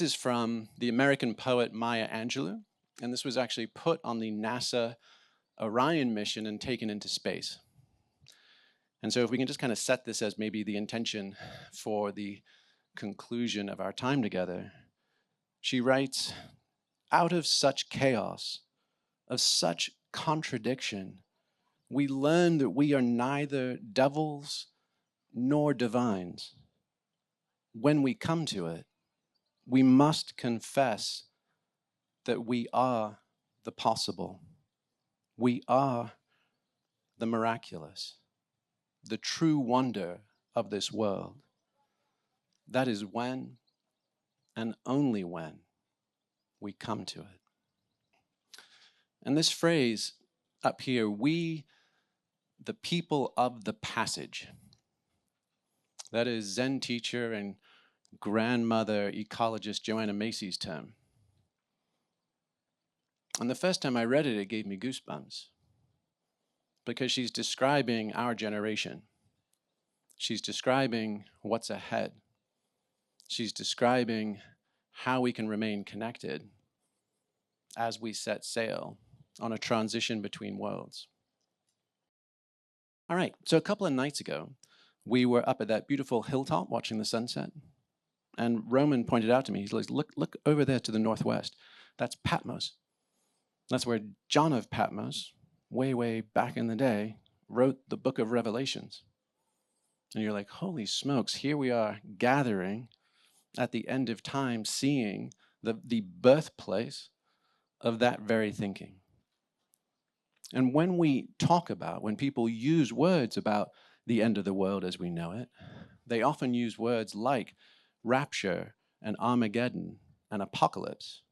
This is from the American poet Maya Angelou, and this was actually put on the NASA Orion mission and taken into space. And so if we can just kind of set this as maybe the intention for the conclusion of our time together, she writes, "Out of such chaos, of such contradiction, we learn that we are neither devils nor divines. When we come to it, we must confess that we are the possible. We are the miraculous, the true wonder of this world. That is when, and only when, we come to it." And this phrase up here, "we, the people of the passage," that is Zen teacher and grandmother ecologist Joanna Macy's term. And the first time I read it, it gave me goosebumps, because she's describing our generation. She's describing what's ahead. She's describing how we can remain connected as we set sail on a transition between worlds. All right, so a couple of nights ago, we were up at that beautiful hilltop watching the sunset. And Roman pointed out to me, he's like, look over there to the northwest. That's Patmos. That's where John of Patmos, way, way back in the day, wrote the book of Revelations. And you're like, holy smokes, here we are gathering at the end of time, seeing the birthplace of that very thinking. And when we talk about, when people use words about the end of the world as we know it, they often use words like rapture and Armageddon and apocalypse,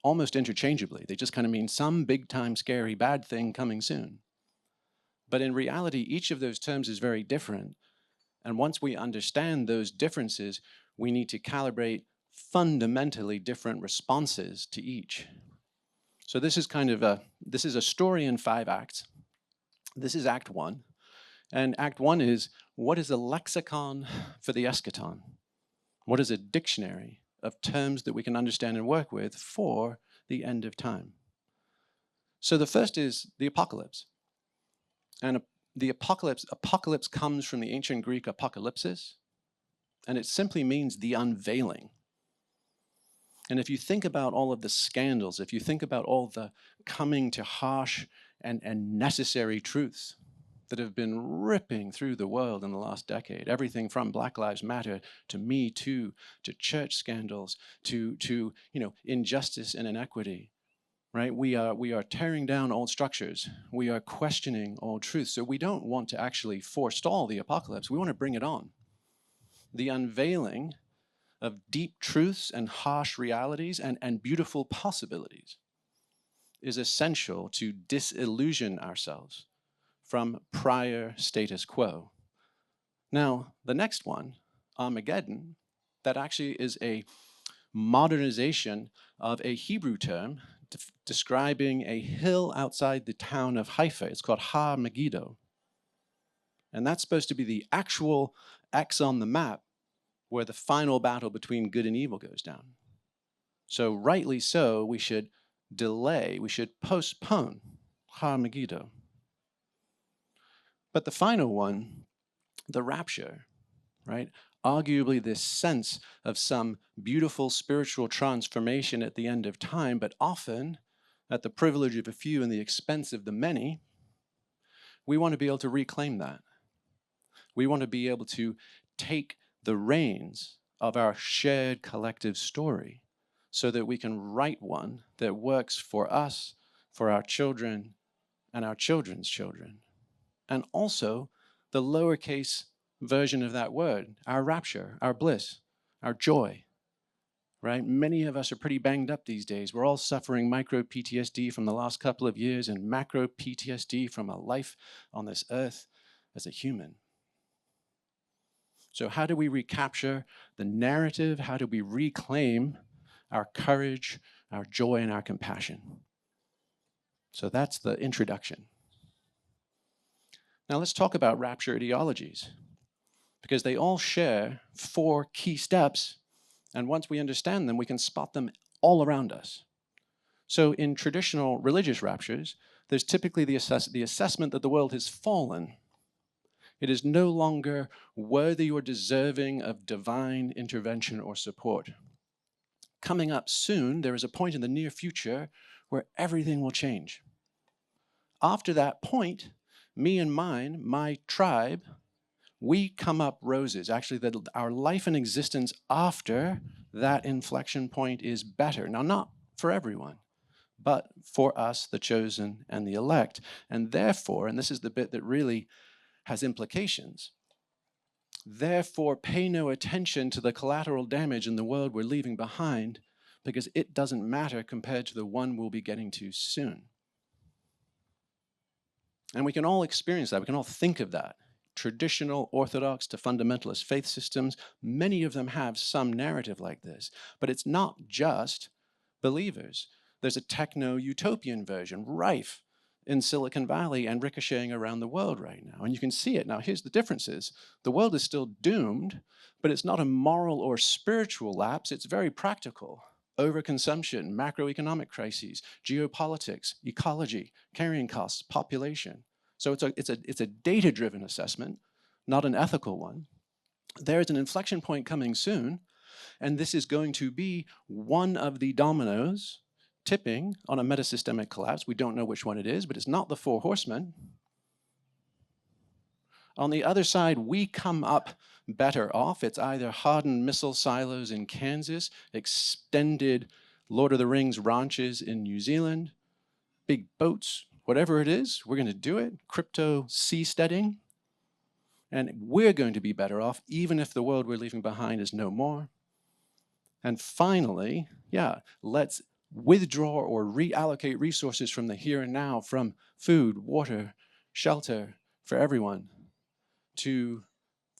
almost interchangeably. They just kind of mean some big time scary bad thing coming soon. But in reality, each of those terms is very different. And once we understand those differences, we need to calibrate fundamentally different responses to each. So this is kind of this is a story in 5 acts. This is Act 1. And Act 1 is, what is a lexicon for the eschaton? What is a dictionary of terms that we can understand and work with for the end of time? So the first is the apocalypse. And the apocalypse comes from the ancient Greek apocalypsis, and it simply means the unveiling. And if you think about all of the scandals, if you think about all the coming to harsh and necessary truths that have been ripping through the world in the last decade, everything from Black Lives Matter to Me Too, to church scandals, to injustice and inequity, right? We are tearing down old structures. We are questioning old truths. So we don't want to actually forestall the apocalypse. We want to bring it on. The unveiling of deep truths and harsh realities and beautiful possibilities is essential to disillusion ourselves from prior status quo. Now, the next one, Armageddon, that actually is a modernization of a Hebrew term describing a hill outside the town of Haifa. It's called Har Megiddo. And that's supposed to be the actual X on the map where the final battle between good and evil goes down. So rightly so, we should delay, we should postpone Har Megiddo. But the final one, the rapture, right? Arguably this sense of some beautiful spiritual transformation at the end of time, but often at the privilege of a few and the expense of the many, we want to be able to reclaim that. We want to be able to take the reins of our shared collective story so that we can write one that works for us, for our children, and our children's children. And also the lowercase version of that word, our rapture, our bliss, our joy, right? Many of us are pretty banged up these days. We're all suffering micro PTSD from the last couple of years and macro PTSD from a life on this earth as a human. So how do we recapture the narrative? How do we reclaim our courage, our joy, and our compassion? So that's the introduction. Now let's talk about rapture ideologies, because they all share 4 key steps And once we understand them, we can spot them all around us. So in traditional religious raptures, there's typically the assessment that the world has fallen. It is no longer worthy or deserving of divine intervention or support. Coming up soon, there is a point in the near future where everything will change. After that point, me and mine, my tribe, we come up roses. Actually, our life and existence after that inflection point is better. Now, not for everyone, but for us, the chosen and the elect. And therefore, and this is the bit that really has implications, therefore pay no attention to the collateral damage in the world we're leaving behind, because it doesn't matter compared to the one we'll be getting to soon. And we can all experience that. We can all think of that. Traditional Orthodox to fundamentalist faith systems, many of them have some narrative like this. But it's not just believers. There's a techno utopian version rife in Silicon Valley and ricocheting around the world right now. And you can see it. Now, here's the differences. The world is still doomed, but it's not a moral or spiritual lapse. It's very practical. Overconsumption, macroeconomic crises, geopolitics, ecology, carrying costs, population. So it's a data-driven assessment, not an ethical one. There is an inflection point coming soon, and this is going to be one of the dominoes tipping on a metasystemic collapse. We don't know which one it is, but it's not the four horsemen. On the other side, we come up better off. It's either hardened missile silos in Kansas, extended Lord of the Rings ranches in New Zealand, big boats, whatever it is, we're going to do it. Crypto seasteading. And we're going to be better off, even if the world we're leaving behind is no more. And finally, yeah, let's withdraw or reallocate resources from the here and now, from food, water, shelter for everyone, to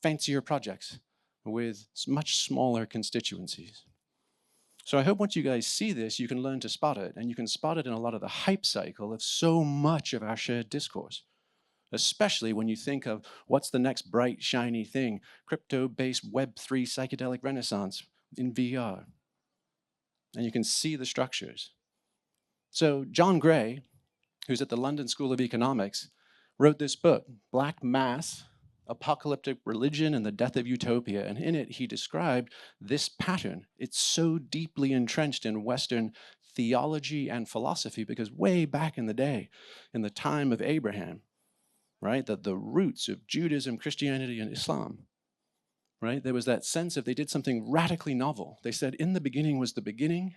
fancier projects with much smaller constituencies. So I hope once you guys see this, you can learn to spot it, and you can spot it in a lot of the hype cycle of so much of our shared discourse, especially when you think of what's the next bright, shiny thing, crypto-based Web3 psychedelic renaissance in VR. And you can see the structures. So John Gray, who's at the London School of Economics, wrote this book, Black Mass, Apocalyptic Religion and the Death of Utopia. And in it, he described this pattern. It's so deeply entrenched in Western theology and philosophy because way back in the day, in the time of Abraham, right, that the roots of Judaism, Christianity, and Islam, right, there was that sense of they did something radically novel. They said, in the beginning was the beginning,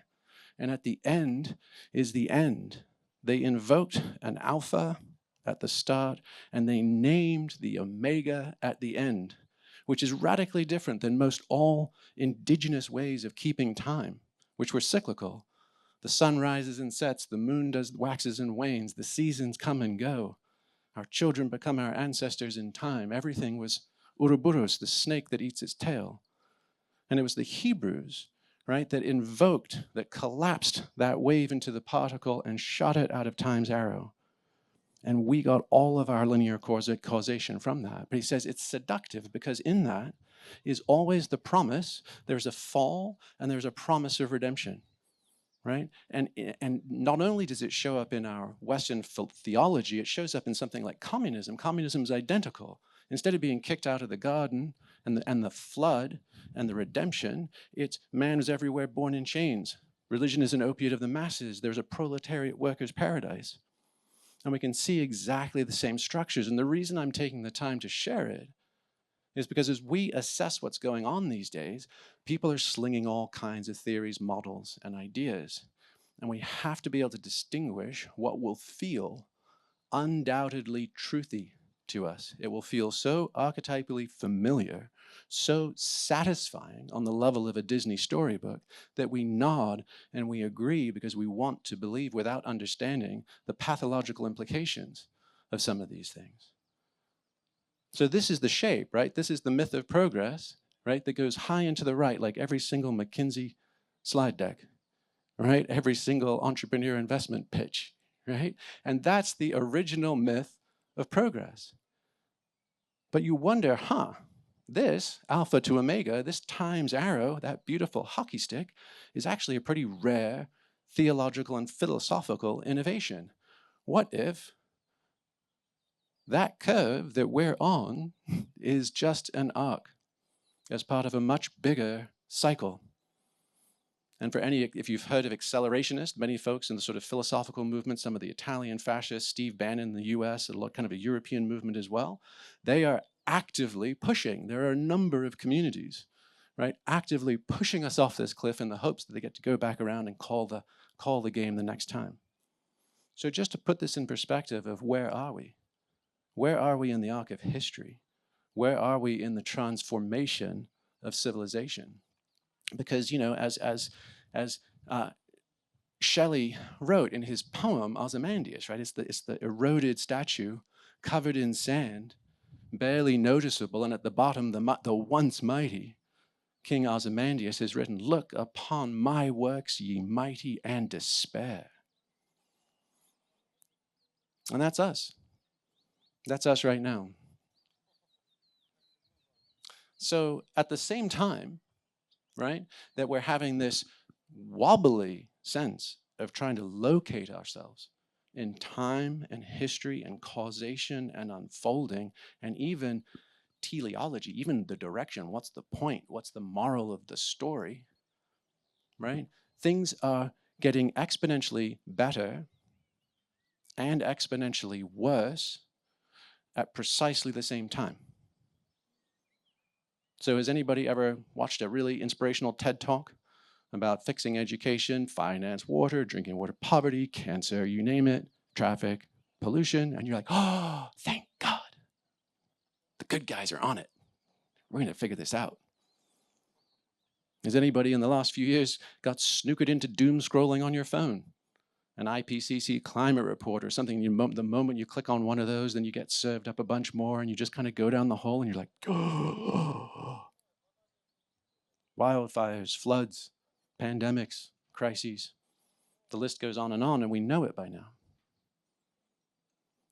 and at the end is the end. They invoked an alpha at the start, and they named the omega at the end, which is radically different than most all indigenous ways of keeping time, which were cyclical. The sun rises and sets, the moon waxes and wanes, the seasons come and go. Our children become our ancestors in time. Everything was Ouroboros, the snake that eats its tail. And it was the Hebrews, right, that invoked, that collapsed that wave into the particle and shot it out of time's arrow. And we got all of our linear causation from that. But he says it's seductive because in that is always the promise. There's a fall and there's a promise of redemption, right? And not only does it show up in our Western theology, it shows up in something like communism. Communism is identical. Instead of being kicked out of the garden and the flood and the redemption, it's man is everywhere born in chains. Religion is an opiate of the masses. There's a proletariat worker's paradise. And we can see exactly the same structures. And the reason I'm taking the time to share it is because as we assess what's going on these days, people are slinging all kinds of theories, models, and ideas. And we have to be able to distinguish what will feel undoubtedly truthy to us. It will feel so archetypally familiar, so satisfying on the level of a Disney storybook that we nod and we agree because we want to believe without understanding the pathological implications of some of these things. So this is the shape, right? This is the myth of progress, right? That goes high and to the right, like every single McKinsey slide deck, right? Every single entrepreneur investment pitch, right? And that's the original myth of progress. But you wonder, This, alpha to omega, this times arrow, that beautiful hockey stick, is actually a pretty rare theological and philosophical innovation. What if that curve that we're on is just an arc as part of a much bigger cycle? And for any, if you've heard of Accelerationist, many folks in the sort of philosophical movement, some of the Italian fascists, Steve Bannon in the US, a lot kind of a European movement as well, they are actively pushing. There are a number of communities, right, actively pushing us off this cliff in the hopes that they get to go back around and call the game the next time. So just to put this in perspective of where are we? Where are we in the arc of history? Where are we in the transformation of civilization? Because, you know, as Shelley wrote in his poem Ozymandias, right? It's the eroded statue covered in sand, barely noticeable, and at the bottom, the once mighty King Ozymandias has written, "Look upon my works, ye mighty, and despair." And that's us. That's us right now. So at the same time, right, that we're having this wobbly sense of trying to locate ourselves in time and history and causation and unfolding and even teleology, even the direction, what's the point, what's the moral of the story, right? Things are getting exponentially better and exponentially worse at precisely the same time. So has anybody ever watched a really inspirational TED Talk about fixing education, finance, water, drinking water, poverty, cancer, you name it, traffic, pollution, and you're like, oh, thank God. The good guys are on it. We're going to figure this out. Has anybody in the last few years got snookered into doom scrolling on your phone? An IPCC climate report or something, the moment you click on one of those, then you get served up a bunch more and you just kind of go down the hole and you're like, oh. Wildfires, floods, pandemics, crises. The list goes on, and we know it by now.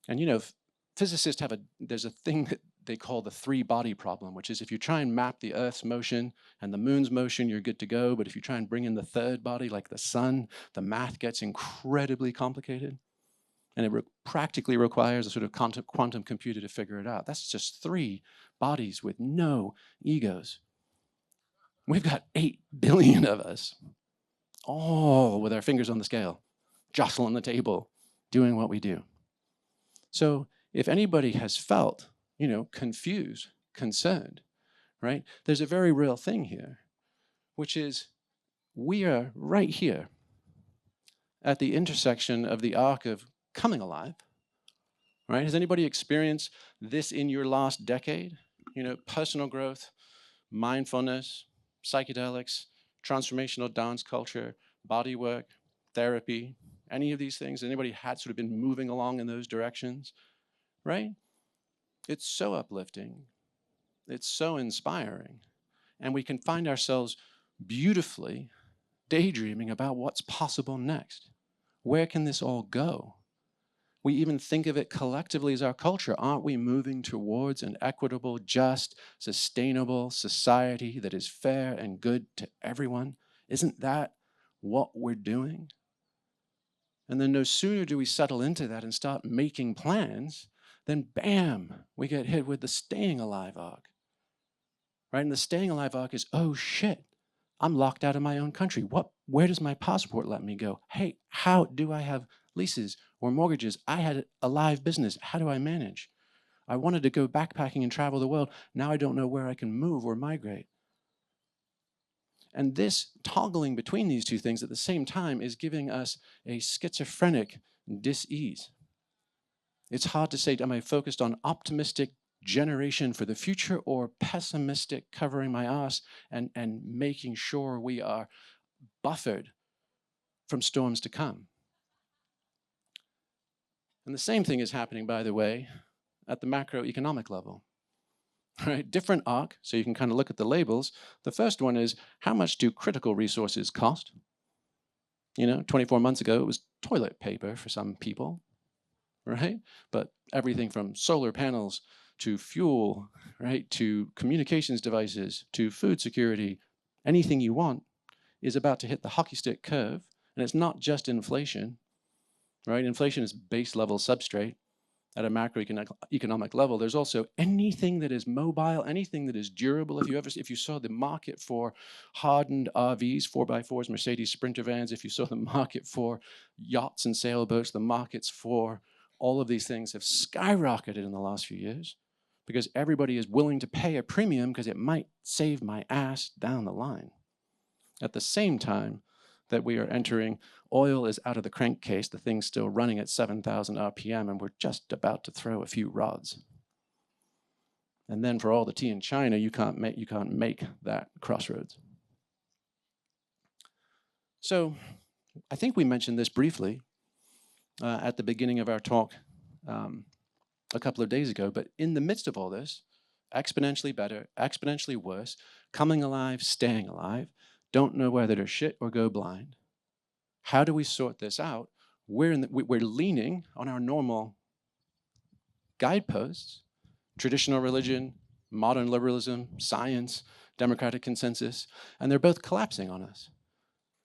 And you know, physicists there's a thing that they call the three-body problem, which is if you try and map the Earth's motion and the moon's motion, you're good to go. But if you try and bring in the third body, like the sun, the math gets incredibly complicated. And it practically requires a sort of quantum computer to figure it out. That's just three bodies with no egos. We've got 8 billion of us, all with our fingers on the scale, jostling the table, doing what we do. So if anybody has felt, you know, confused, concerned, right, there's a very real thing here, which is we are right here at the intersection of the arc of coming alive, right? Has anybody experienced this in your last decade? You know, personal growth, mindfulness, psychedelics, transformational dance culture, body work, therapy, any of these things? Anybody had sort of been moving along in those directions, right? It's so uplifting. It's so inspiring. And we can find ourselves beautifully daydreaming about what's possible next. Where can this all go? We even think of it collectively as our culture. Aren't we moving towards an equitable, just, sustainable society that is fair and good to everyone? Isn't that what we're doing? And then no sooner do we settle into that and start making plans, then bam, we get hit with the staying alive arc. Right? And the staying alive arc is, oh shit, I'm locked out of my own country. Where does my passport let me go? Hey, how do I have leases or mortgages? I had a live business. How do I manage? I wanted to go backpacking and travel the world. Now I don't know where I can move or migrate. And this toggling between these two things at the same time is giving us a schizophrenic dis-ease. It's hard to say, am I focused on optimistic generation for the future or pessimistic covering my ass and making sure we are buffered from storms to come? And the same thing is happening, by the way, at the macroeconomic level. Right? Different arc, so you can kind of look at the labels. The first one is, how much do critical resources cost? You know, 24 months ago, it was toilet paper for some people, right? But everything from solar panels to fuel, right, to communications devices, to food security, anything you want is about to hit the hockey stick curve. And it's not just inflation, right? Inflation is base level substrate at a macroeconomic level. There's also anything that is mobile, anything that is durable. If you saw the market for hardened RVs, 4x4s, Mercedes Sprinter vans, if you saw the market for yachts and sailboats, the markets for all of these things have skyrocketed in the last few years because everybody is willing to pay a premium because it might save my ass down the line. At the same time that we are entering, oil is out of the crankcase, the thing's still running at 7,000 RPM, and we're just about to throw a few rods. And then for all the tea in China, you can't make that crossroads. So I think we mentioned this briefly at the beginning of our talk a couple of days ago, but in the midst of all this, exponentially better, exponentially worse, coming alive, staying alive, don't know whether to shit or go blind. How do we sort this out? We're leaning on our normal guideposts, traditional religion, modern liberalism, science, democratic consensus, and they're both collapsing on us.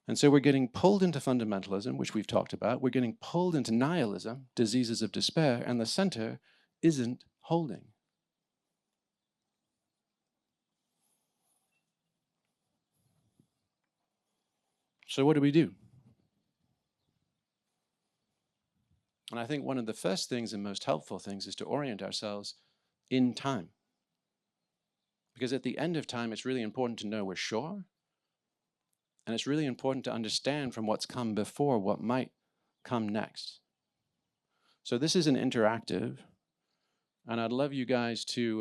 And so we're getting pulled into fundamentalism, which we've talked about. We're getting pulled into nihilism, diseases of despair, and the center isn't holding. So what do we do? And I think one of the first things and most helpful things is to orient ourselves in time. Because at the end of time, it's really important to know we're sure. And it's really important to understand from what's come before what might come next. So this is an interactive. And I'd love you guys to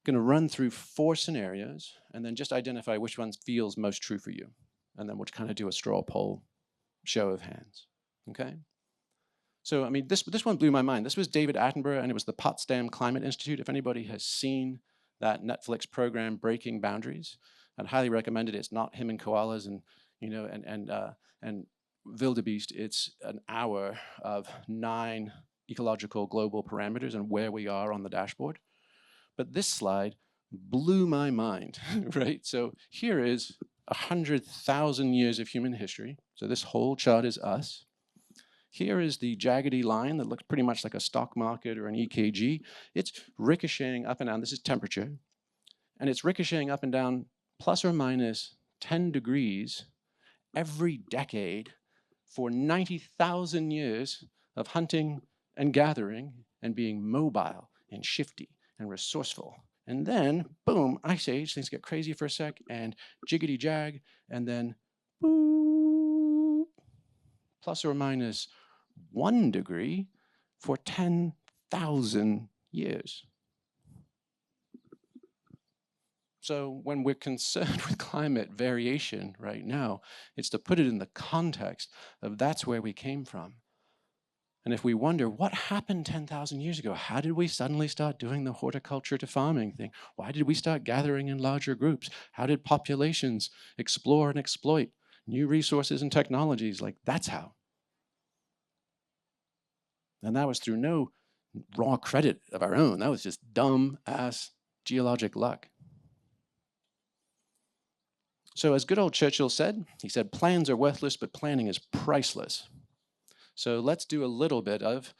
going to run through 4 scenarios and then just identify which one feels most true for you. And then we'll kind of do a straw poll, show of hands, okay? So, I mean, this one blew my mind. This was David Attenborough, and it was the Potsdam Climate Institute. If anybody has seen that Netflix program, Breaking Boundaries, I'd highly recommend it. It's not him and koalas and, you know, and wildebeest. It's an hour of 9 ecological global parameters and where we are on the dashboard. But this slide blew my mind, right? So here is 100,000 years of human history. So this whole chart is us. Here is the jaggedy line that looks pretty much like a stock market or an EKG. It's ricocheting up and down. This is temperature. And it's ricocheting up and down plus or minus 10 degrees every decade for 90,000 years of hunting and gathering and being mobile and shifty and resourceful. And then, boom, ice age, things get crazy for a sec, and jiggity jag, and then, boop, plus or minus 1 degree for 10,000 years. So when we're concerned with climate variation right now, it's to put it in the context of that's where we came from. And if we wonder, what happened 10,000 years ago? How did we suddenly start doing the horticulture to farming thing? Why did we start gathering in larger groups? How did populations explore and exploit new resources and technologies? Like, that's how. And that was through no raw credit of our own. That was just dumb-ass geologic luck. So as good old Churchill said, he said, plans are worthless, but planning is priceless. So let's do a little bit of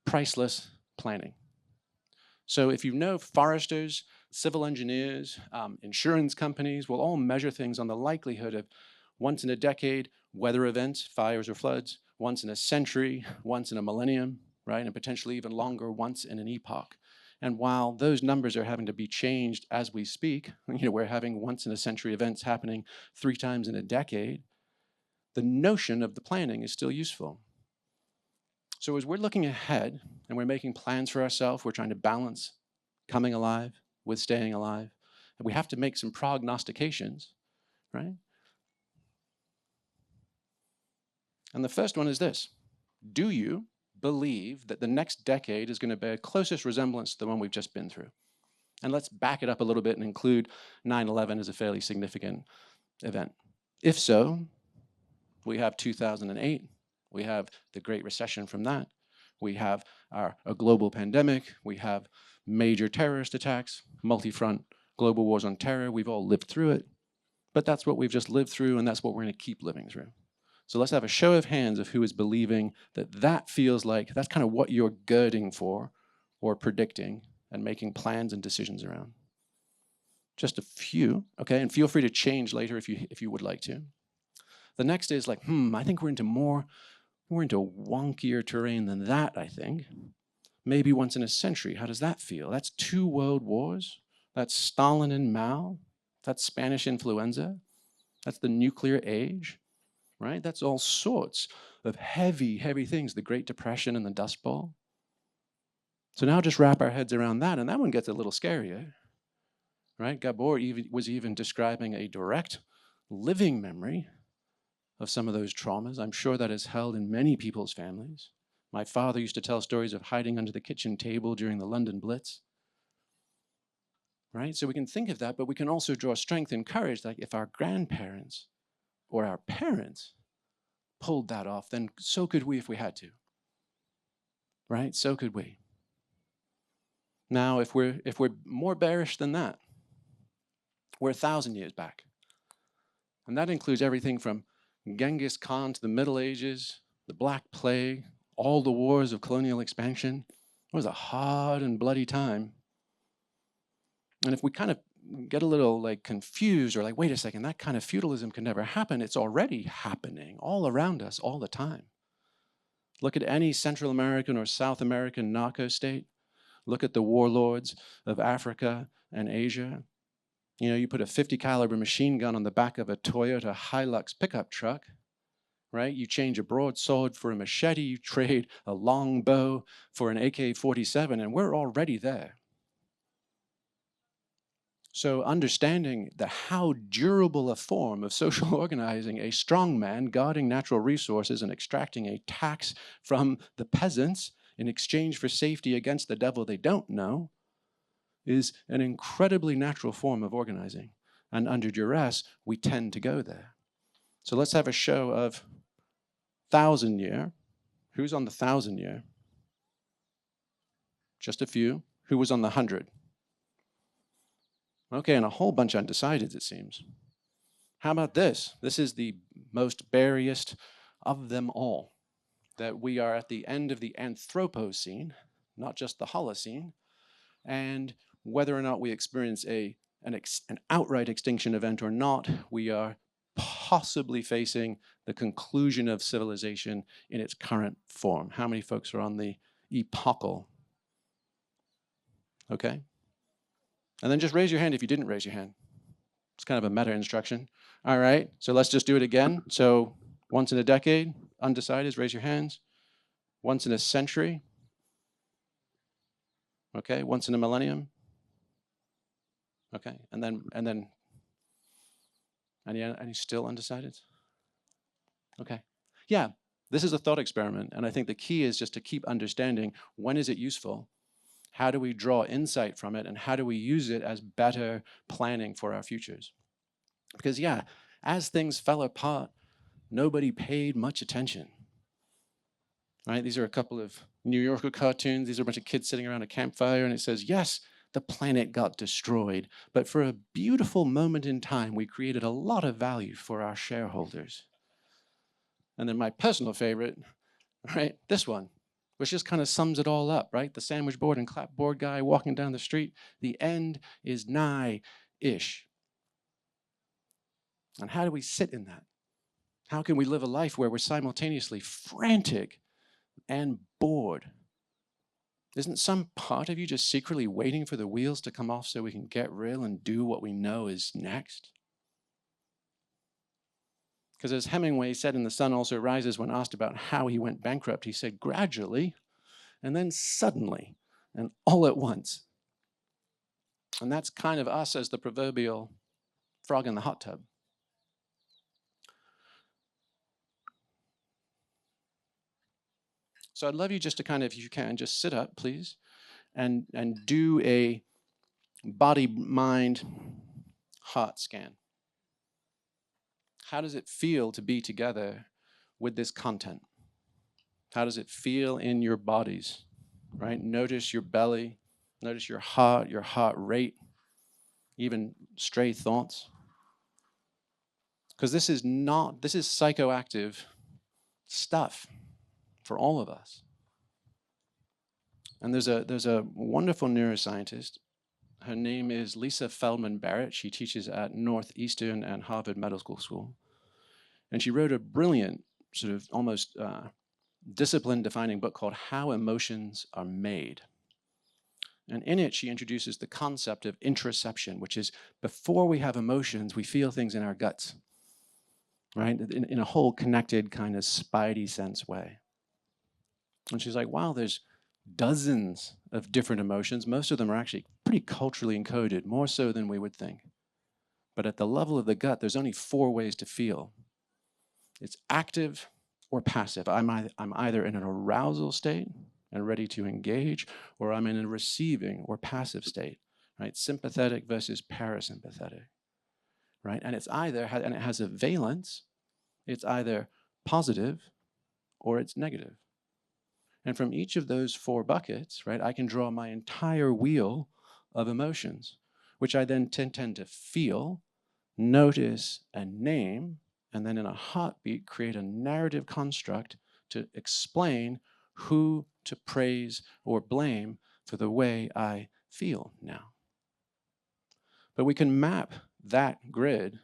priceless planning. So if you know foresters, civil engineers, insurance companies will all measure things on the likelihood of once in a decade weather events, fires or floods, once in a century, once in a millennium, right? And potentially even longer, once in an epoch. And while those numbers are having to be changed as we speak, you know, we're having once in a century events happening 3 times in a decade, the notion of the planning is still useful. So as we're looking ahead and we're making plans for ourselves, we're trying to balance coming alive with staying alive, and we have to make some prognostications, right? And the first one is this: do you believe that the next decade is going to bear closest resemblance to the one we've just been through? And let's back it up a little bit and include 9/11 as a fairly significant event. If so, we have 2008. We have the Great Recession from that. We have a global pandemic. We have major terrorist attacks, multi-front global wars on terror. We've all lived through it. But that's what we've just lived through, and that's what we're going to keep living through. So let's have a show of hands of who is believing that that feels like that's kind of what you're girding for or predicting and making plans and decisions around. Just a few, okay? And feel free to change later if you would like to. The next is like, I think we're into wonkier terrain than that, I think. Maybe once in a century. How does that feel? That's 2 world wars. That's Stalin and Mao. That's Spanish influenza. That's the nuclear age, right? That's all sorts of heavy, heavy things. The Great Depression and the Dust Bowl. So now just wrap our heads around that, and that one gets a little scarier, right? Gabor was even describing a direct living memory of some of those traumas. I'm sure that is held in many people's families. My father used to tell stories of hiding under the kitchen table during the London Blitz. Right? So we can think of that, but we can also draw strength and courage. Like if our grandparents or our parents pulled that off, then so could we if we had to. Right? So could we. Now, if we're more bearish than that, we're 1,000 years back. And that includes everything from Genghis Khan to the Middle Ages, the Black Plague, all the wars of colonial expansion. It was a hard and bloody time. And if we kind of get a little like confused or like, wait a second, that kind of feudalism can never happen, it's already happening all around us all the time. Look at any Central American or South American narco state. Look at the warlords of Africa and Asia. You know, you put a 50 caliber machine gun on the back of a Toyota Hilux pickup truck, right? You change a broadsword for a machete, you trade a long bow for an AK-47, and we're already there. So understanding how durable a form of social organizing a strong man guarding natural resources and extracting a tax from the peasants in exchange for safety against the devil they don't know is an incredibly natural form of organizing. And under duress, we tend to go there. So let's have a show of 1,000 year. Who's on the 1,000 year? Just a few. Who was on the 100? Okay, and a whole bunch undecided, it seems. How about this? This is the most beariest of them all, that we are at the end of the Anthropocene, not just the Holocene, and whether or not we experience an outright extinction event or not, we are possibly facing the conclusion of civilization in its current form. How many folks are on the epochal? Okay. And then just raise your hand if you didn't raise your hand. It's kind of a meta instruction. All right, so let's just do it again. So once in a decade, undecided, raise your hands. Once in a century. Okay, once in a millennium. Okay, and then any still undecided? Okay. Yeah, this is a thought experiment, and I think the key is just to keep understanding when is it useful? How do we draw insight from it, and how do we use it as better planning for our futures? Because yeah, as things fell apart, nobody paid much attention. Right? These are a couple of New Yorker cartoons. These are a bunch of kids sitting around a campfire, and it says, yes, the planet got destroyed, but for a beautiful moment in time, we created a lot of value for our shareholders. And then my personal favorite, right, this one, which just kind of sums it all up, right? The sandwich board and clapboard guy walking down the street. The end is nigh-ish. And how do we sit in that? How can we live a life where we're simultaneously frantic and bored? Isn't some part of you just secretly waiting for the wheels to come off so we can get real and do what we know is next? Because as Hemingway said in The Sun Also Rises when asked about how he went bankrupt, he said gradually, and then suddenly, and all at once. And that's kind of us as the proverbial frog in the hot tub. So I'd love you just to kind of, if you can, just sit up, please, and do a body, mind, heart scan. How does it feel to be together with this content? How does it feel in your bodies, right? Notice your belly, notice your heart rate, even stray thoughts. Because this is psychoactive stuff for all of us. And there's a wonderful neuroscientist. Her name is Lisa Feldman Barrett. She teaches at Northeastern and Harvard Medical School. And she wrote a brilliant, sort of almost discipline-defining book called How Emotions Are Made. And in it, she introduces the concept of introception, which is before we have emotions, we feel things in our guts, right? In a whole connected kind of spidey sense way. And she's like, wow, there's dozens of different emotions. Most of them are actually pretty culturally encoded, more so than we would think. But at the level of the gut, there's only 4 ways to feel. It's active or passive. I'm either in an arousal state and ready to engage, or I'm in a receiving or passive state, right? Sympathetic versus parasympathetic, right? And it's either, and it has a valence, it's either positive or it's negative. And from each of those 4 buckets, right, I can draw my entire wheel of emotions, which I then tend to feel, notice, and name, and then in a heartbeat create a narrative construct to explain who to praise or blame for the way I feel now. But we can map that grid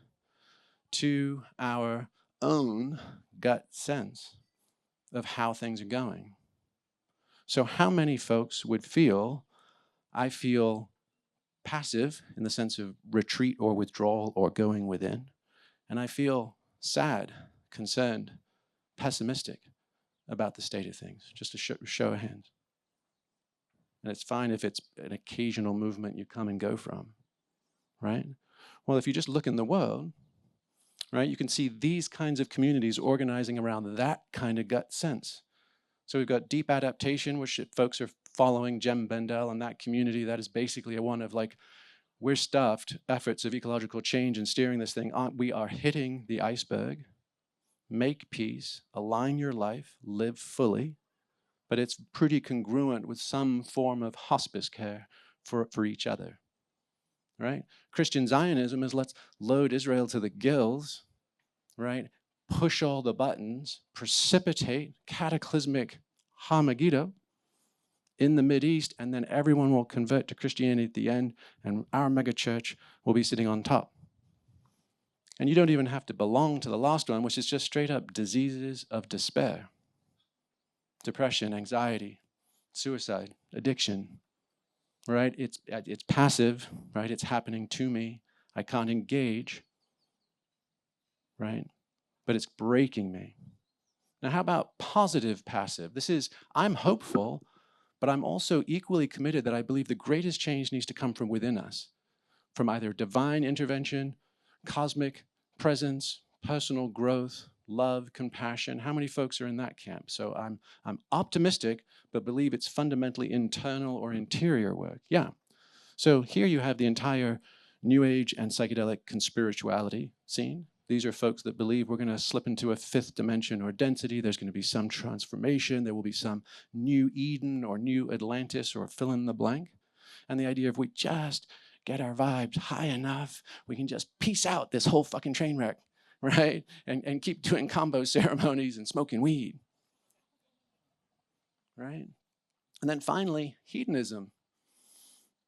to our own gut sense of how things are going. So how many folks would feel, I feel passive in the sense of retreat or withdrawal or going within, and I feel sad, concerned, pessimistic about the state of things? Just a show of hands. And it's fine if it's an occasional movement you come and go from, right? Well, if you just look in the world, right, you can see these kinds of communities organizing around that kind of gut sense. So we've got deep adaptation, which folks are following Jem Bendell and that community. That is basically a one of like, we're stuffed efforts of ecological change and steering this thing on. We are hitting the iceberg. Make peace, align your life, live fully. But it's pretty congruent with some form of hospice care for each other, right? Christian Zionism is let's load Israel to the gills, right? Push all the buttons, precipitate cataclysmic Hamagito in the Mideast, and then everyone will convert to Christianity at the end, and our megachurch will be sitting on top. And you don't even have to belong to the last one, which is just straight up diseases of despair. Depression, anxiety, suicide, addiction, right? It's passive, right? It's happening to me. I can't engage, right? But it's breaking me. Now, how about positive passive? This is, I'm hopeful, but I'm also equally committed that I believe the greatest change needs to come from within us, from either divine intervention, cosmic presence, personal growth, love, compassion. How many folks are in that camp? So I'm optimistic, but believe it's fundamentally internal or interior work. Yeah. So here you have the entire New Age and psychedelic conspirituality scene. These are folks that believe we're going to slip into a 5th dimension or density. There's going to be some transformation. There will be some new Eden or new Atlantis or fill in the blank. And the idea of we just get our vibes high enough, we can just peace out this whole fucking train wreck, right? And keep doing combo ceremonies and smoking weed, right? And then finally, hedonism.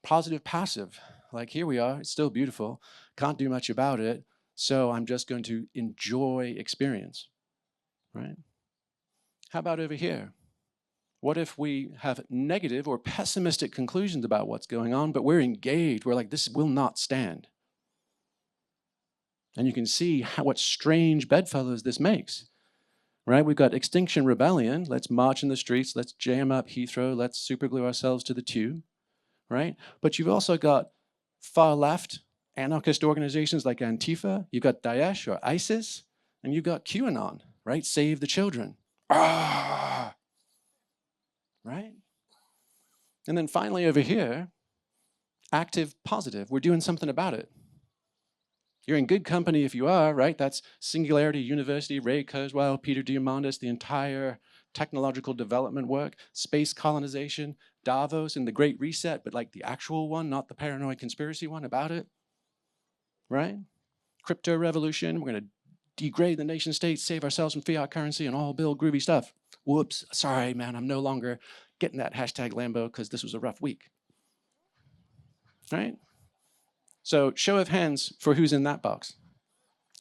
Positive, passive. Like here we are, it's still beautiful, can't do much about it, so I'm just going to enjoy experience, right? How about over here? What if we have negative or pessimistic conclusions about what's going on, but we're engaged, we're like, this will not stand. And you can see what strange bedfellows this makes, right? We've got Extinction Rebellion, let's march in the streets, let's jam up Heathrow, let's superglue ourselves to the tube, right? But you've also got far left anarchist organizations like Antifa, you've got Daesh or ISIS, and you've got QAnon, right? Save the children. Ah! Right? And then finally over here, active positive. We're doing something about it. You're in good company if you are, right? That's Singularity University, Ray Kurzweil, Peter Diamandis, the entire technological development work, space colonization, Davos and the Great Reset, but like the actual one, not the paranoid conspiracy one about it, right? Crypto revolution, we're gonna degrade the nation state, save ourselves from fiat currency and all build groovy stuff. Whoops, sorry man, I'm no longer getting that hashtag Lambo because this was a rough week, right? So show of hands for who's in that box.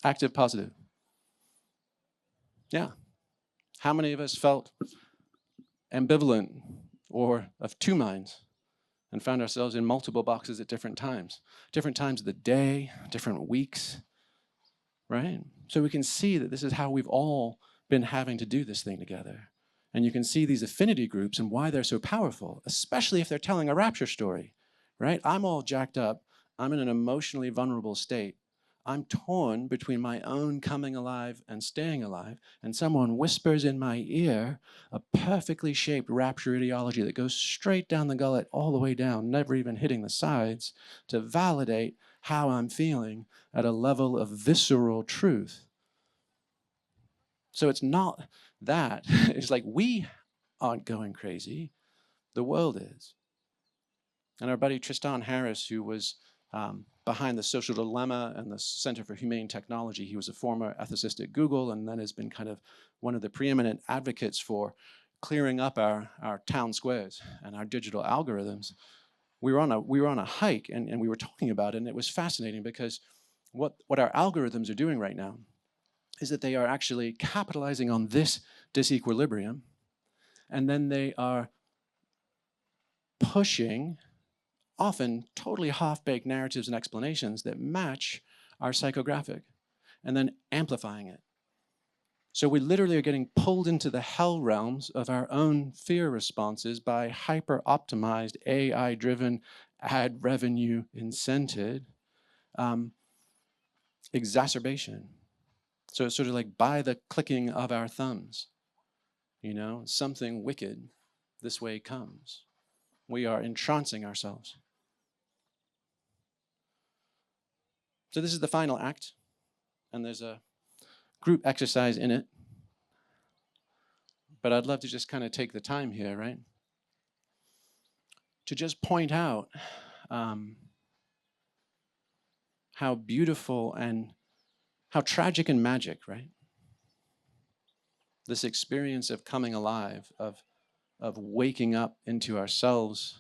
Active, positive. Yeah. How many of us felt ambivalent or of two minds and found ourselves in multiple boxes at different times of the day, different weeks, right? So we can see that this is how we've all been having to do this thing together. And you can see these affinity groups and why they're so powerful, especially if they're telling a rapture story, right? I'm all jacked up. I'm in an emotionally vulnerable state. I'm torn between my own coming alive and staying alive, and someone whispers in my ear a perfectly shaped rapture ideology that goes straight down the gullet all the way down, never even hitting the sides, to validate how I'm feeling at a level of visceral truth. So it's not that. It's like we aren't going crazy. The world is. And our buddy Tristan Harris, who was behind the Social Dilemma and the Center for Humane Technology. He was a former ethicist at Google and then has been kind of one of the preeminent advocates for clearing up our town squares and our digital algorithms. We were on a hike and we were talking about it, and it was fascinating because what our algorithms are doing right now is that they are actually capitalizing on this disequilibrium, and then they are pushing often totally half-baked narratives and explanations that match our psychographic, and then amplifying it. So we literally are getting pulled into the hell realms of our own fear responses by hyper-optimized, AI-driven, ad revenue incented exacerbation. So it's sort of like by the clicking of our thumbs, you know, something wicked this way comes. We are entrancing ourselves. So this is the final act, and there's a group exercise in it. But I'd love to just kind of take the time here, right? To just point out how beautiful and how tragic and magic, right? This experience of coming alive, of waking up into ourselves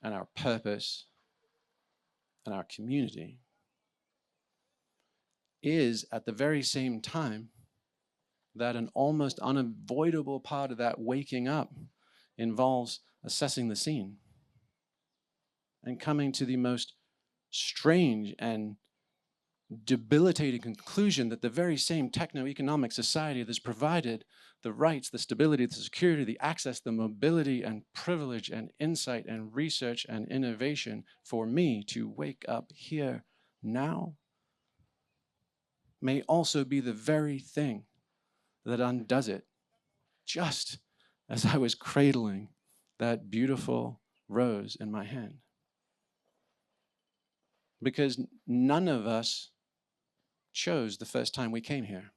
and our purpose and our community is at the very same time that an almost unavoidable part of that waking up involves assessing the scene and coming to the most strange and debilitating conclusion that the very same techno-economic society that's provided the rights, the stability, the security, the access, the mobility and privilege and insight and research and innovation for me to wake up here now may also be the very thing that undoes it, just as I was cradling that beautiful rose in my hand. Because none of us chose the first time we came here.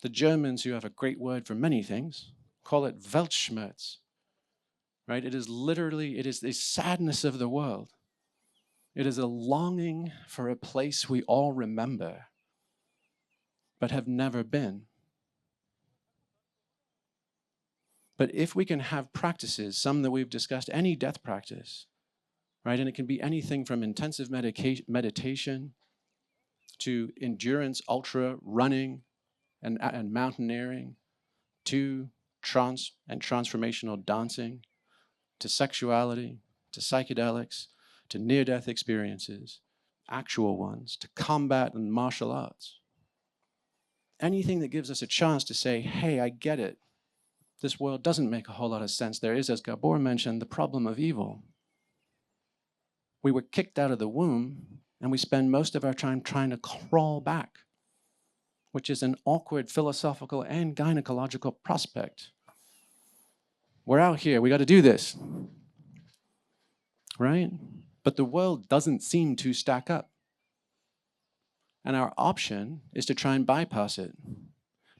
The Germans, who have a great word for many things, call it Weltschmerz, right? It is literally, it is the sadness of the world. It is a longing for a place we all remember, but have never been. But if we can have practices, some that we've discussed, any death practice, right? And it can be anything from intensive meditation to endurance, ultra running and mountaineering, to trance and transformational dancing, to sexuality, to psychedelics, to near-death experiences, actual ones, to combat and martial arts. Anything that gives us a chance to say, hey, I get it. This world doesn't make a whole lot of sense. There is, as Gabor mentioned, the problem of evil. We were kicked out of the womb, and we spend most of our time trying to crawl back, which is an awkward philosophical and gynecological prospect. We're out here, we got to do this, right? But the world doesn't seem to stack up. And our option is to try and bypass it,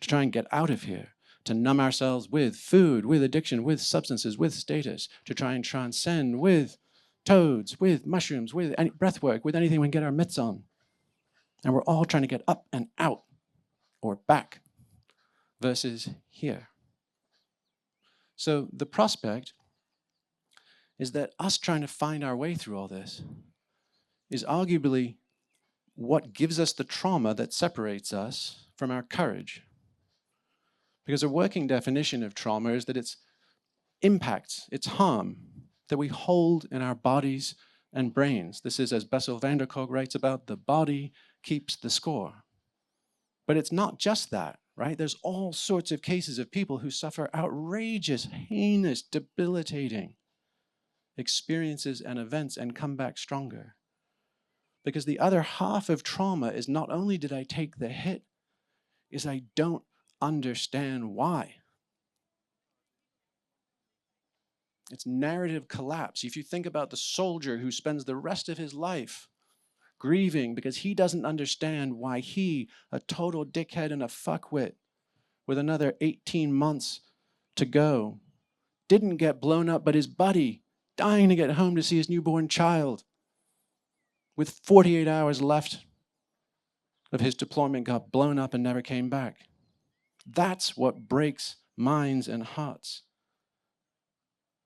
to try and get out of here, to numb ourselves with food, with addiction, with substances, with status, to try and transcend with toads, with mushrooms, with any breath work, with anything we can get our mitts on. And we're all trying to get up and out or back versus here. So the prospect is that us trying to find our way through all this is arguably what gives us the trauma that separates us from our courage. Because a working definition of trauma is that it's impacts, it's harm that we hold in our bodies and brains. This is, as Bessel van der Kolk writes about, the body keeps the score. But it's not just that, right? There's all sorts of cases of people who suffer outrageous, heinous, debilitating experiences and events and come back stronger. Because the other half of trauma is not only did I take the hit, is I don't understand why. It's narrative collapse. If you think about the soldier who spends the rest of his life grieving because he doesn't understand why he, a total dickhead and a fuckwit, with another 18 months to go, didn't get blown up, but his buddy, dying to get home to see his newborn child, with 48 hours left of his deployment, got blown up and never came back. That's what breaks minds and hearts.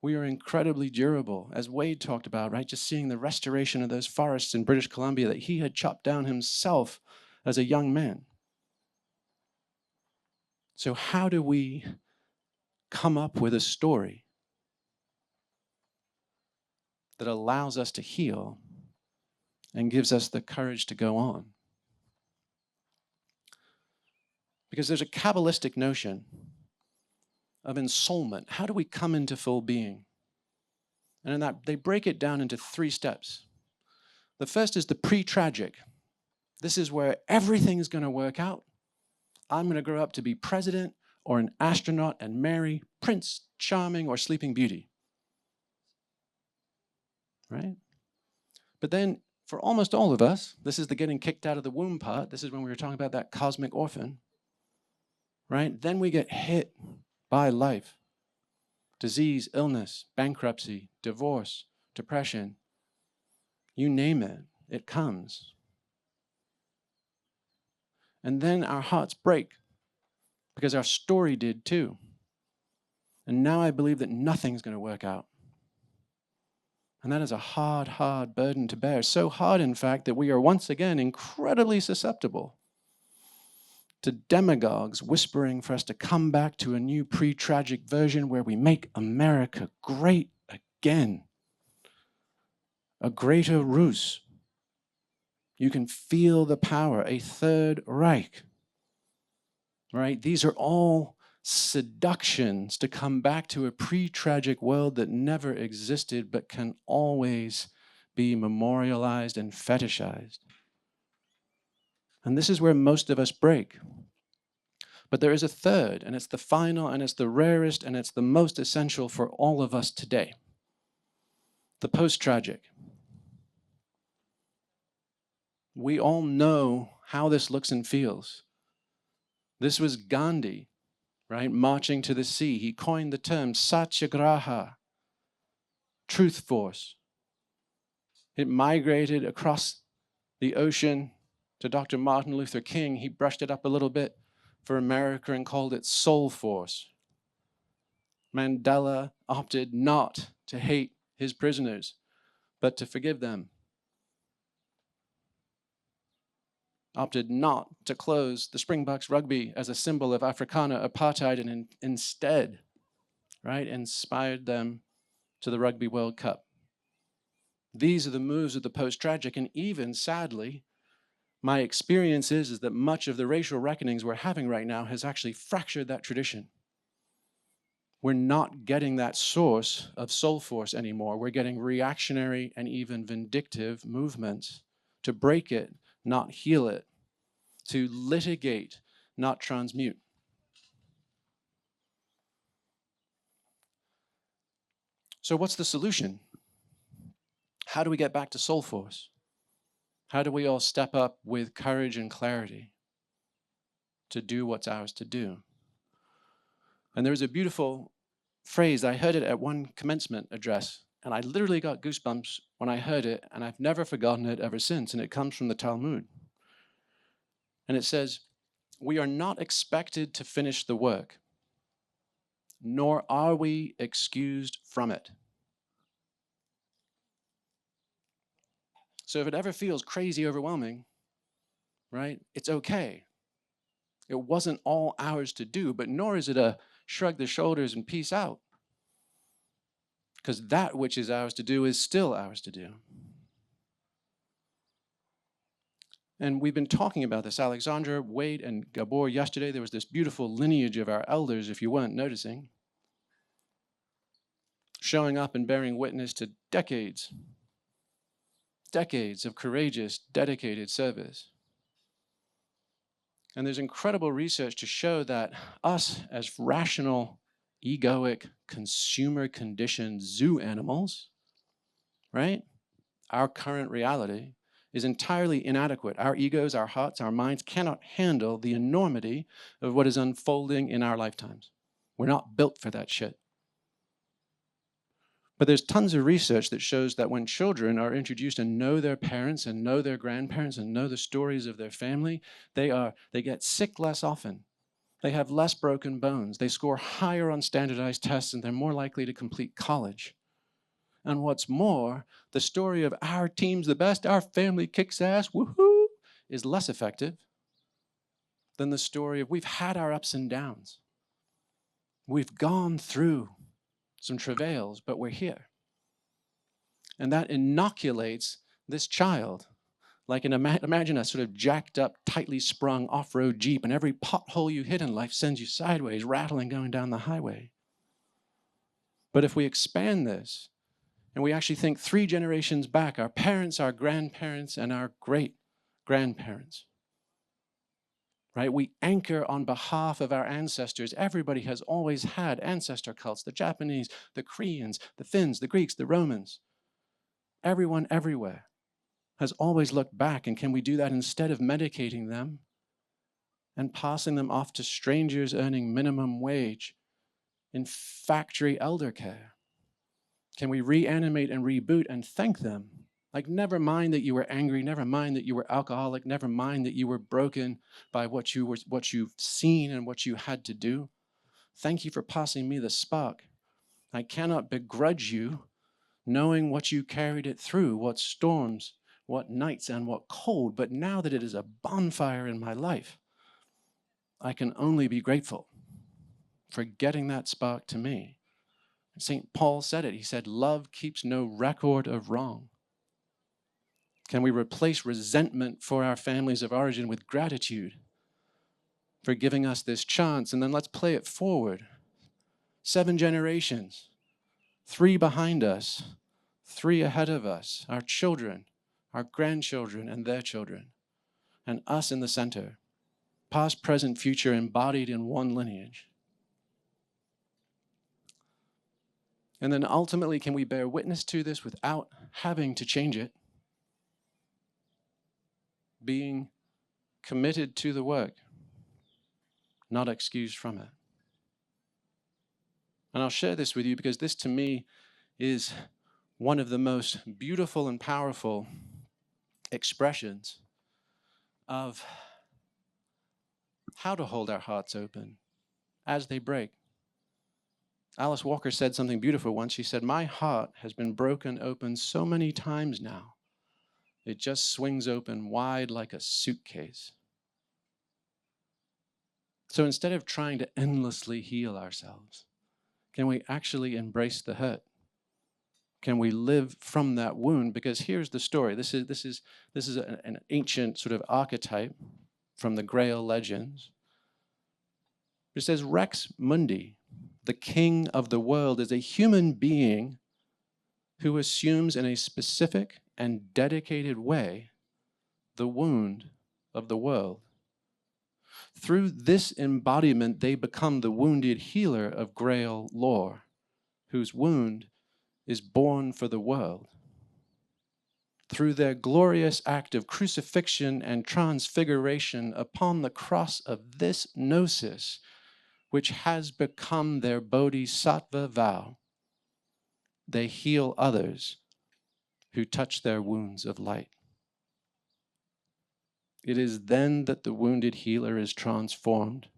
We are incredibly durable, as Wade talked about, right? Just seeing the restoration of those forests in British Columbia that he had chopped down himself as a young man. So how do we come up with a story that allows us to heal and gives us the courage to go on? Because there's a Kabbalistic notion of ensoulment. How do we come into full being? And in that, they break it down into 3 steps. The first is the pre-tragic. This is where everything is going to work out. I'm going to grow up to be president or an astronaut and marry Prince Charming or Sleeping Beauty. Right? But then, for almost all of us, this is the getting kicked out of the womb part. This is when we were talking about that cosmic orphan. Right? Then we get hit by life. Disease, illness, bankruptcy, divorce, depression. You name it, it comes. And then our hearts break because our story did too. And now I believe that nothing's going to work out. And that is a hard, hard burden to bear. So hard, in fact, that we are once again incredibly susceptible to demagogues whispering for us to come back to a new pre-tragic version where we make America great again. A greater Rus. You can feel the power, a Third Reich. Right? These are all seductions to come back to a pre-tragic world that never existed but can always be memorialized and fetishized. And this is where most of us break. But there is a third, and it's the final, and it's the rarest, and it's the most essential for all of us today. The post-tragic. We all know how this looks and feels. This was Gandhi, right, marching to the sea. He coined the term satyagraha, truth force. It migrated across the ocean to Dr. Martin Luther King. He brushed it up a little bit for America and called it soul force. Mandela opted not to hate his prisoners, but to forgive them. Opted not to close the Springboks rugby as a symbol of Afrikaner apartheid and instead, right, inspired them to the Rugby World Cup. These are the moves of the post-tragic, and even sadly, my experience is that much of the racial reckonings we're having right now has actually fractured that tradition. We're not getting that source of soul force anymore. We're getting reactionary and even vindictive movements to break it, not heal it, to litigate, not transmute. So what's the solution? How do we get back to soul force? How do we all step up with courage and clarity to do what's ours to do? And there was a beautiful phrase. I heard it at one commencement address, and I literally got goosebumps when I heard it, and I've never forgotten it ever since. And it comes from the Talmud. And it says, "We are not expected to finish the work, nor are we excused from it." So if it ever feels crazy overwhelming, right, it's okay. It wasn't all ours to do, but nor is it a shrug the shoulders and peace out. Because that which is ours to do is still ours to do. And we've been talking about this. Alexandra, Wade, and Gabor, yesterday there was this beautiful lineage of our elders, if you weren't noticing, showing up and bearing witness to decades of courageous, dedicated service. And there's incredible research to show that us as rational, egoic, consumer-conditioned zoo animals, right? Our current reality is entirely inadequate. Our egos, our hearts, our minds cannot handle the enormity of what is unfolding in our lifetimes. We're not built for that shit. But there's tons of research that shows that when children are introduced and know their parents and know their grandparents and know the stories of their family, they get sick less often. They have less broken bones. They score higher on standardized tests, and they're more likely to complete college. And what's more, the story of our team's the best, our family kicks ass, woohoo, is less effective than the story of we've had our ups and downs. We've gone through some travails, but we're here. And that inoculates this child. Like imagine a sort of jacked up, tightly sprung off-road Jeep, and every pothole you hit in life sends you sideways, rattling going down the highway. But if we expand this, and we actually think 3 generations back, our parents, our grandparents, and our great-grandparents, right? We anchor on behalf of our ancestors. Everybody has always had ancestor cults, the Japanese, the Koreans, the Finns, the Greeks, the Romans. Everyone everywhere has always looked back, and can we do that instead of medicating them and passing them off to strangers earning minimum wage in factory elder care? Can we reanimate and reboot and thank them? Like, never mind that you were angry, never mind that you were alcoholic, never mind that you were broken by what you've seen and what you had to do. Thank you for passing me the spark. I cannot begrudge you knowing what you carried it through, what storms, what nights, and what cold. But now that it is a bonfire in my life, I can only be grateful for getting that spark to me. St. Paul said it. He said, love keeps no record of wrong. Can we replace resentment for our families of origin with gratitude for giving us this chance? And then let's play it forward. 7 generations, 3 behind us, 3 ahead of us, our children, our grandchildren, and their children, and us in the center, past, present, future, embodied in one lineage. And then ultimately, can we bear witness to this without having to change it? Being committed to the work, not excused from it. And I'll share this with you because this, to me, is one of the most beautiful and powerful expressions of how to hold our hearts open as they break. Alice Walker said something beautiful once. She said, my heart has been broken open so many times now, it just swings open wide like a suitcase. So instead of trying to endlessly heal ourselves, can we actually embrace the hurt? Can we live from that wound? Because here's the story. This is an ancient sort of archetype from the Grail legends. It says Rex Mundi, the king of the world, is a human being who assumes in a specific and dedicated way the wound of the world. Through this embodiment, they become the wounded healer of Grail lore, whose wound is born for the world. Through their glorious act of crucifixion and transfiguration upon the cross of this gnosis, which has become their bodhisattva vow. They heal others who touch their wounds of light. It is then that the wounded healer is transformed.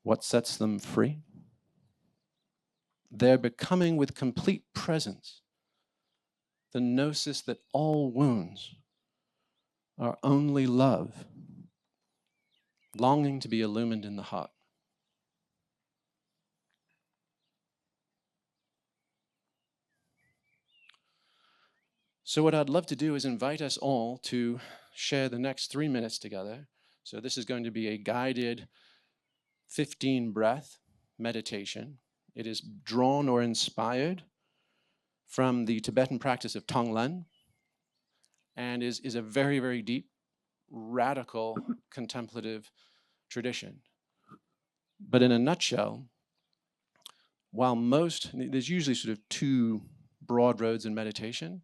What sets them free? Their becoming with complete presence, the gnosis that all wounds are only love, longing to be illumined in the heart. So what I'd love to do is invite us all to share the next 3 minutes together. So this is going to be a guided 15 breath meditation. It is drawn or inspired from the Tibetan practice of Tonglen and is a very, very deep, radical, contemplative tradition. But in a nutshell, while there's usually sort of two broad roads in meditation.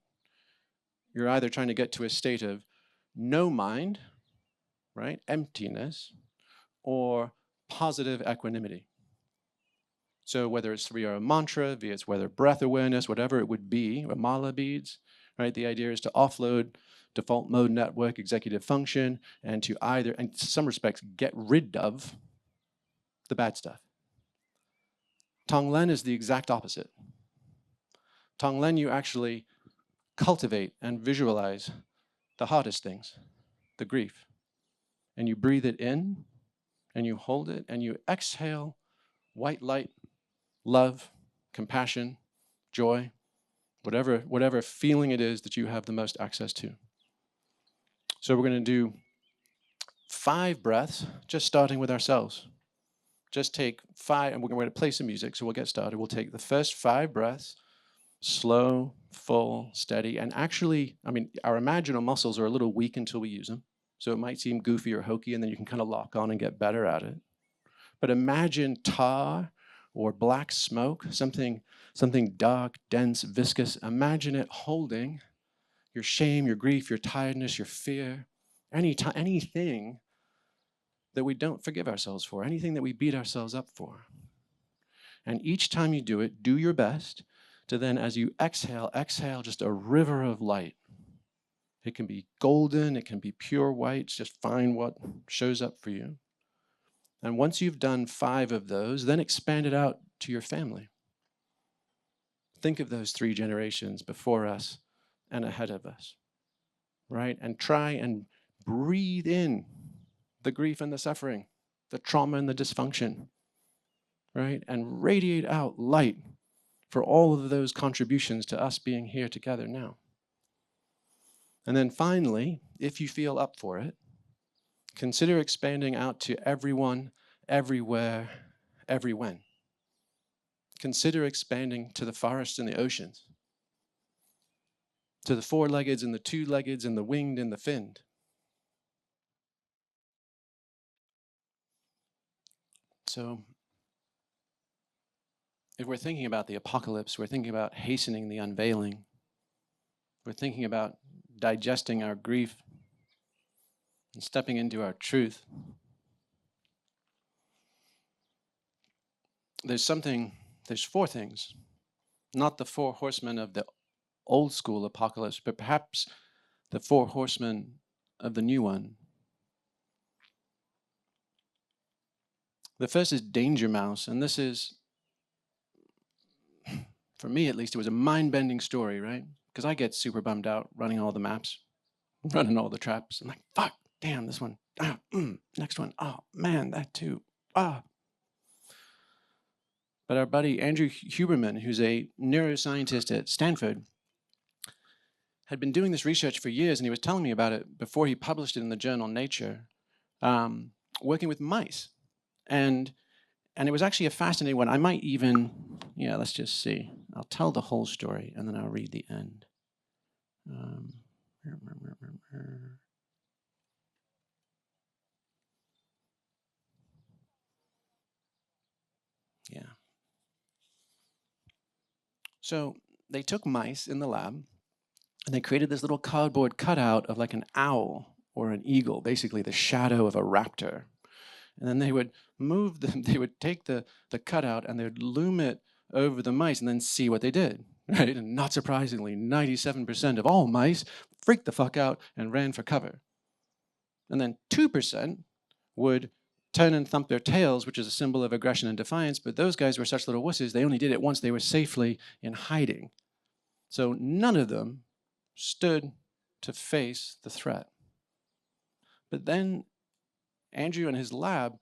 You're either trying to get to a state of no mind, right, emptiness, or positive equanimity. So whether it's via a mantra, whether breath awareness, whatever it would be, or mala beads, right? The idea is to offload default mode network executive function and to either, in some respects, get rid of the bad stuff. Tonglen is the exact opposite. Tonglen, you actually cultivate and visualize the hardest things, the grief. And you breathe it in, and you hold it, and you exhale white light, love, compassion, joy, whatever feeling it is that you have the most access to. So we're going to do 5 breaths, just starting with ourselves. Just take 5, and we're going to play some music, so we'll get started. We'll take the first 5 breaths, slow, full, steady, and actually, our imaginal muscles are a little weak until we use them. So it might seem goofy or hokey, and then you can kind of lock on and get better at it. But imagine tar or black smoke, something dark, dense, viscous. Imagine it holding your shame, your grief, your tiredness, your fear, anything that we don't forgive ourselves for, anything that we beat ourselves up for. And each time you do it, do your best to then, as you exhale just a river of light. It can be golden, it can be pure white, just find what shows up for you. And once you've done 5 of those, then expand it out to your family. Think of those 3 generations before us and ahead of us, right? And try and breathe in the grief and the suffering, the trauma and the dysfunction, right? And radiate out light for all of those contributions to us being here together now. And then finally, if you feel up for it, consider expanding out to everyone, everywhere, everywhen. Consider expanding to the forests and the oceans, to the 4-leggeds and the 2-leggeds and the winged and the finned. So, if we're thinking about the apocalypse, we're thinking about hastening the unveiling. We're thinking about digesting our grief and stepping into our truth. There's 4 things, not the 4 horsemen of the old school apocalypse, but perhaps the 4 horsemen of the new one. The first is Danger Mouse, and this is, for me at least, it was a mind-bending story, right? Because I get super bummed out running all the maps, running all the traps. I'm like, fuck, damn, this one, next one, oh man, that too, But our buddy Andrew Huberman, who's a neuroscientist at Stanford, had been doing this research for years, and he was telling me about it before he published it in the journal Nature, working with mice. And it was actually a fascinating one. I might even, let's just see. I'll tell the whole story, and then I'll read the end. Yeah. So they took mice in the lab, and they created this little cardboard cutout of like an owl or an eagle, basically the shadow of a raptor. And then they would move them, they would take the cutout and they would loom it over the mice and then see what they did. Right? And not surprisingly, 97% of all mice freaked the fuck out and ran for cover. And then 2% would turn and thump their tails, which is a symbol of aggression and defiance, but those guys were such little wusses, they only did it once they were safely in hiding. So none of them stood to face the threat. But then Andrew and his lab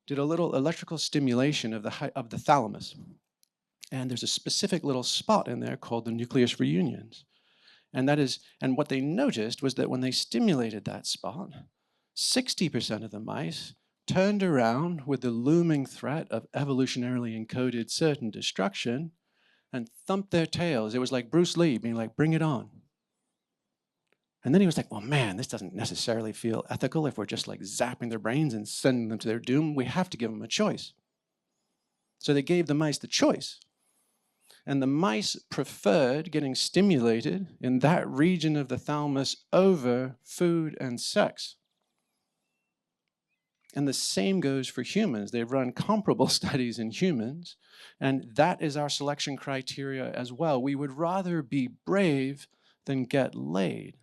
did a little electrical stimulation of the thalamus. And there's a specific little spot in there called the nucleus reunions. And what they noticed was that when they stimulated that spot, 60% of the mice turned around with the looming threat of evolutionarily encoded certain destruction and thumped their tails. It was like Bruce Lee being like, bring it on. And then he was like, well, man, this doesn't necessarily feel ethical if we're just like zapping their brains and sending them to their doom. We have to give them a choice. So they gave the mice the choice. And the mice preferred getting stimulated in that region of the thalamus over food and sex. And the same goes for humans. They've run comparable studies in humans, and that is our selection criteria as well. We would rather be brave than get laid.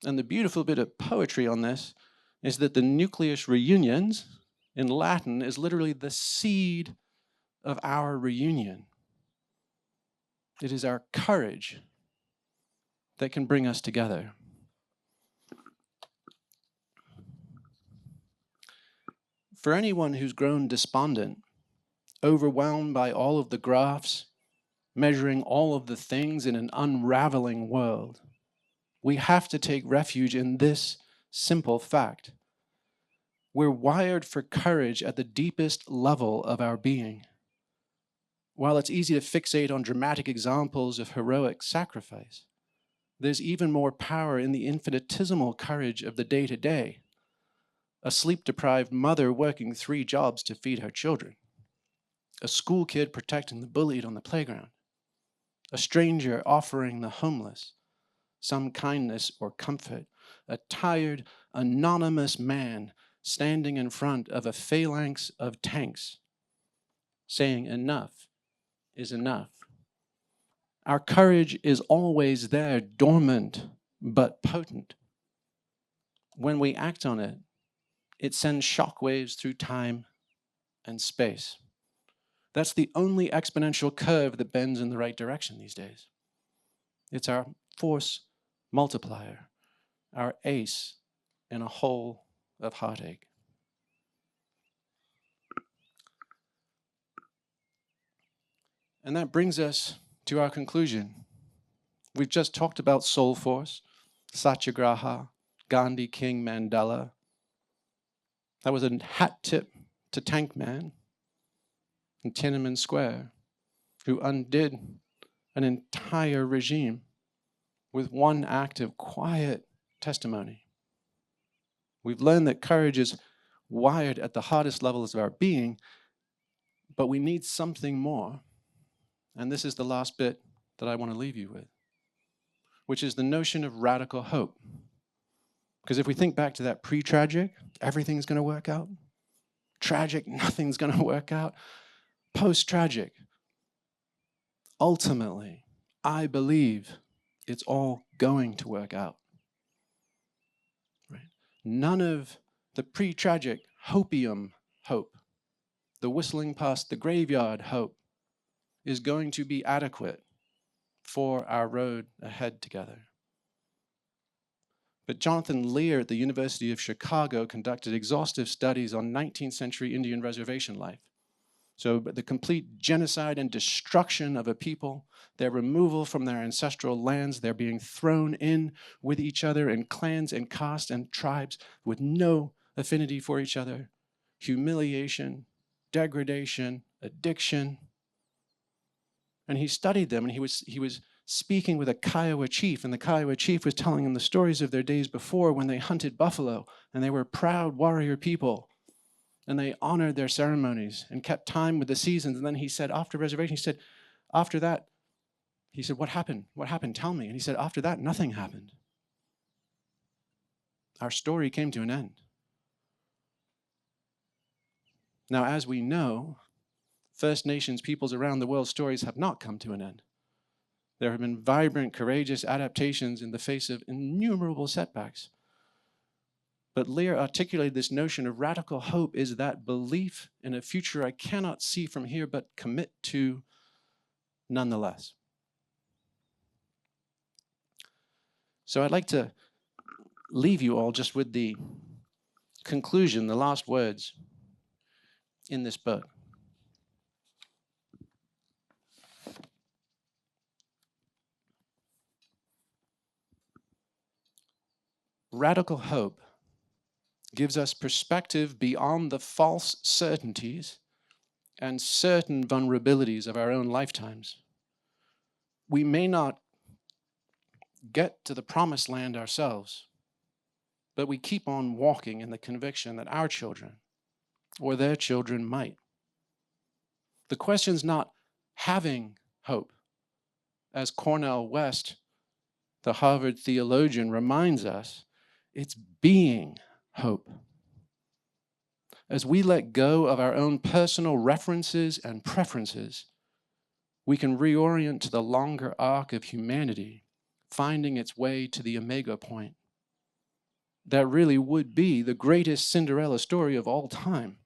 And the beautiful bit of poetry on this is that the nucleus reunions in Latin is literally the seed of our reunion. It is our courage that can bring us together. For anyone who's grown despondent, overwhelmed by all of the graphs, measuring all of the things in an unraveling world, we have to take refuge in this simple fact. We're wired for courage at the deepest level of our being. While it's easy to fixate on dramatic examples of heroic sacrifice, there's even more power in the infinitesimal courage of the day-to-day. A sleep-deprived mother working 3 jobs to feed her children. A school kid protecting the bullied on the playground. A stranger offering the homeless some kindness or comfort. A tired, anonymous man standing in front of a phalanx of tanks, saying enough is enough. Our courage is always there, dormant but potent. When we act on it, it sends shockwaves through time and space. That's the only exponential curve that bends in the right direction these days. It's our force multiplier, our ace in a hole of heartache. And that brings us to our conclusion. We've just talked about soul force, Satyagraha, Gandhi, King, Mandela. That was a hat tip to Tank Man in Tiananmen Square, who undid an entire regime with one act of quiet testimony. We've learned that courage is wired at the hardest levels of our being, but we need something more. And this is the last bit that I want to leave you with, which is the notion of radical hope. Because if we think back to that pre-tragic, everything's going to work out. Tragic, nothing's going to work out. Post-tragic, ultimately, I believe it's all going to work out. Right? None of the pre-tragic hopium hope, the whistling past the graveyard hope, is going to be adequate for our road ahead together. But Jonathan Lear at the University of Chicago conducted exhaustive studies on 19th century Indian reservation life. So the complete genocide and destruction of a people, their removal from their ancestral lands, they're being thrown in with each other in clans and castes and tribes with no affinity for each other, humiliation, degradation, addiction. And he studied them, and he was speaking with a Kiowa chief, and the Kiowa chief was telling him the stories of their days before when they hunted buffalo, and they were proud warrior people, and they honored their ceremonies and kept time with the seasons. And then he said, after reservation, he said, after that, he said, what happened? What happened? Tell me. And he said, after that, nothing happened. Our story came to an end. Now, as we know, First Nations peoples around the world's stories have not come to an end. There have been vibrant, courageous adaptations in the face of innumerable setbacks. But Lear articulated this notion of radical hope is that belief in a future I cannot see from here, but commit to nonetheless. So I'd like to leave you all just with the conclusion, the last words in this book. Radical hope gives us perspective beyond the false certainties and certain vulnerabilities of our own lifetimes. We may not get to the promised land ourselves, but we keep on walking in the conviction that our children or their children might. The question's not having hope. As Cornel West, the Harvard theologian, reminds us, it's being hope. As we let go of our own personal references and preferences, we can reorient to the longer arc of humanity, finding its way to the omega point. That really would be the greatest Cinderella story of all time,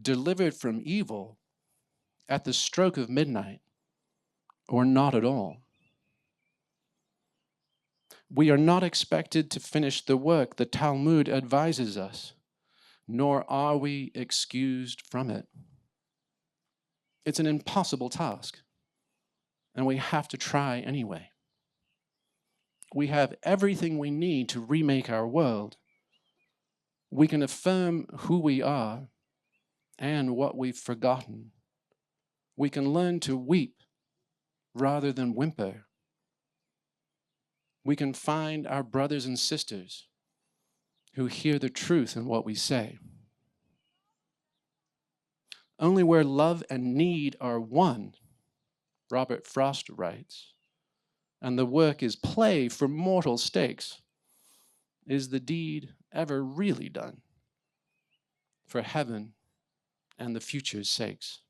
delivered from evil at the stroke of midnight, or not at all. We are not expected to finish the work the Talmud advises us, nor are we excused from it. It's an impossible task, and we have to try anyway. We have everything we need to remake our world. We can affirm who we are and what we've forgotten. We can learn to weep rather than whimper. We can find our brothers and sisters who hear the truth in what we say. Only where love and need are one, Robert Frost writes, and the work is play for mortal stakes, is the deed ever really done for heaven and the future's sakes.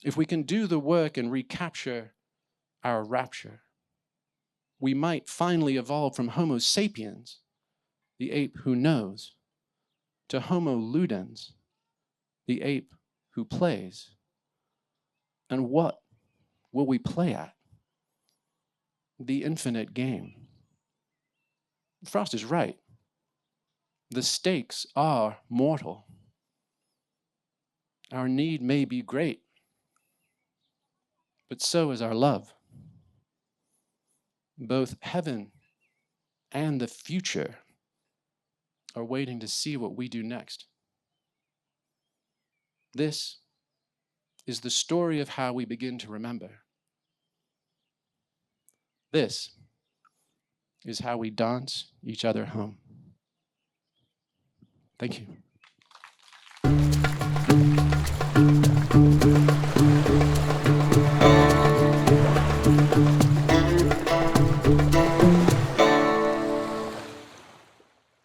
If we can do the work and recapture our rapture, we might finally evolve from Homo sapiens, the ape who knows, to Homo ludens, the ape who plays. And what will we play at? The infinite game. Frost is right. The stakes are mortal. Our need may be great, but so is our love. Both heaven and the future are waiting to see what we do next. This is the story of how we begin to remember. This is how we dance each other home. Thank you.